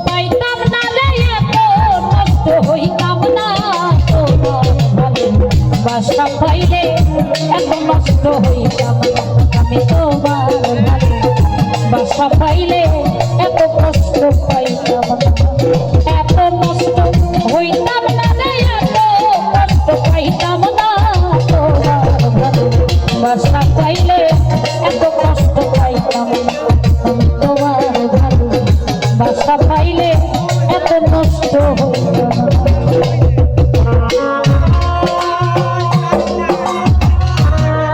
পাইতাম না রে এত নষ্ট হইতাম না বাসা পাইলে এত নষ্ট হইতাম না আমি তোমার বাসা পাইলে এত কষ্ট পাইতাম না এত নষ্ট হইতাম না রে এত কষ্ট পাইতাম না তোমার বাসা পাইলে এত কষ্ট পাইতাম না আমি তোমার ভালো বাসা পাইলে এত নষ্ট হইতাম না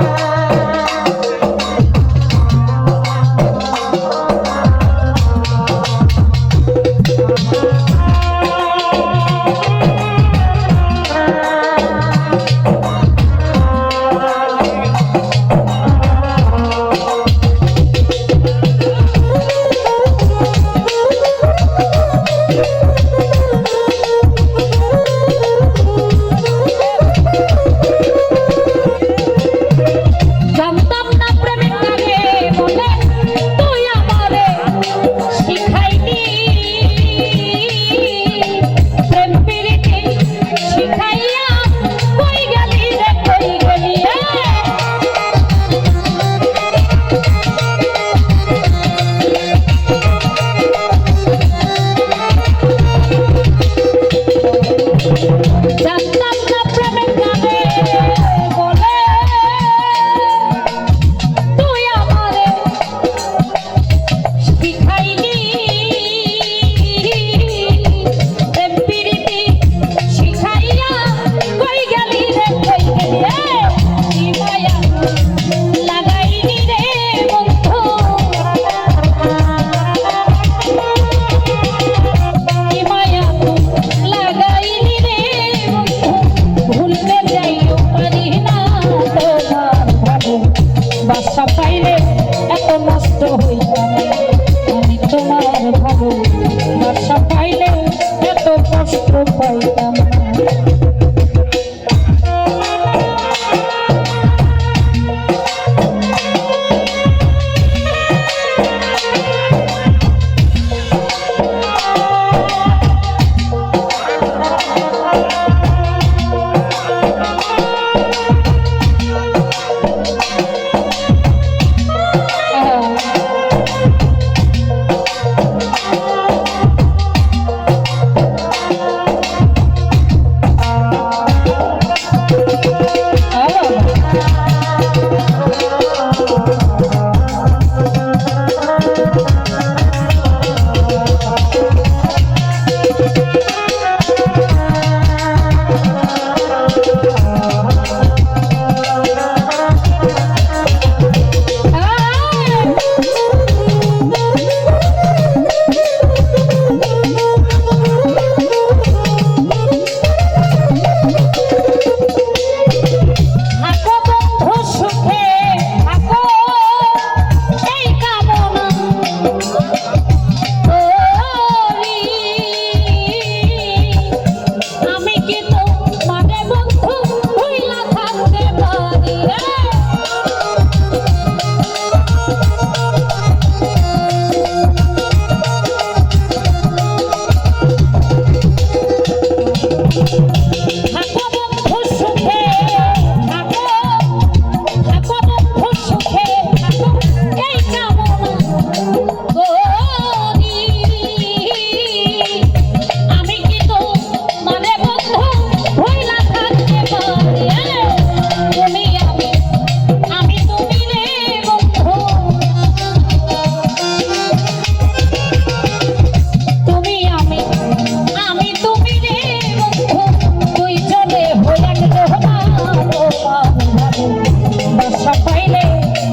বাসা পাইলে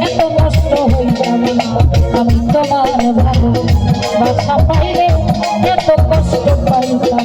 এত নষ্ট হইতাম আমি তোমার ভালো বাসা পাইলে এত কষ্ট পাইতাম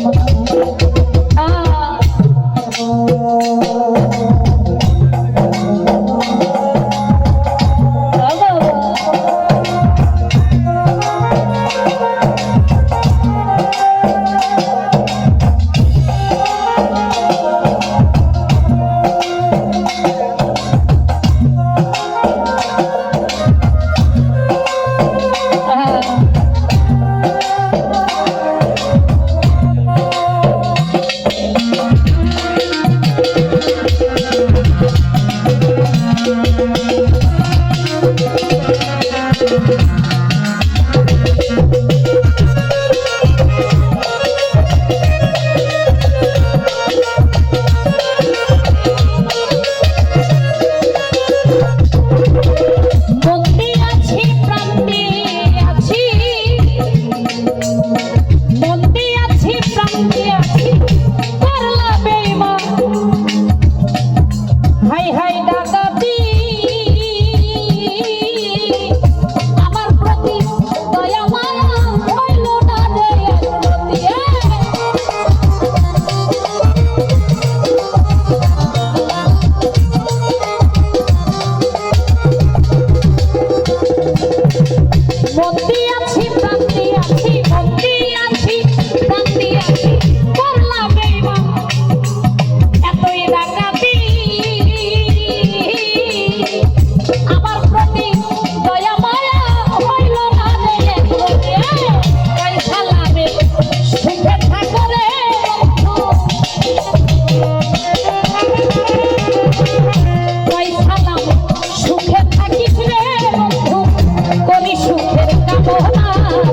না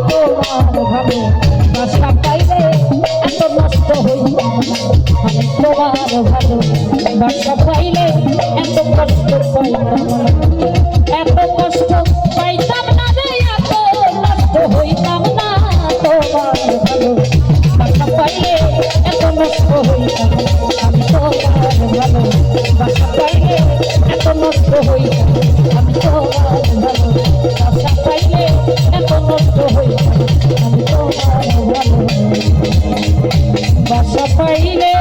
তোমার ভালো বাসা পাইলে এত নষ্ট হইতাম না আমি তোমার ভালো বাসা পাইলে এত কষ্ট পাইতাম না এত কষ্ট পাইতাম না রে এত নষ্ট হইতাম না তোমার ভালো বাসা পাইলে এত নষ্ট হইতাম না আমি তোমার ভালো বাসা পাইলে এত নষ্ট হইতাম আমি তোমার ভালো বাসা পাইলে এত নষ্ট হইতাম আমি তোমার ভালো বাসা পাইলে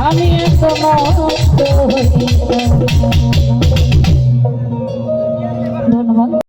আমি এত নষ্ট হইতাম। ধন্যবাদ।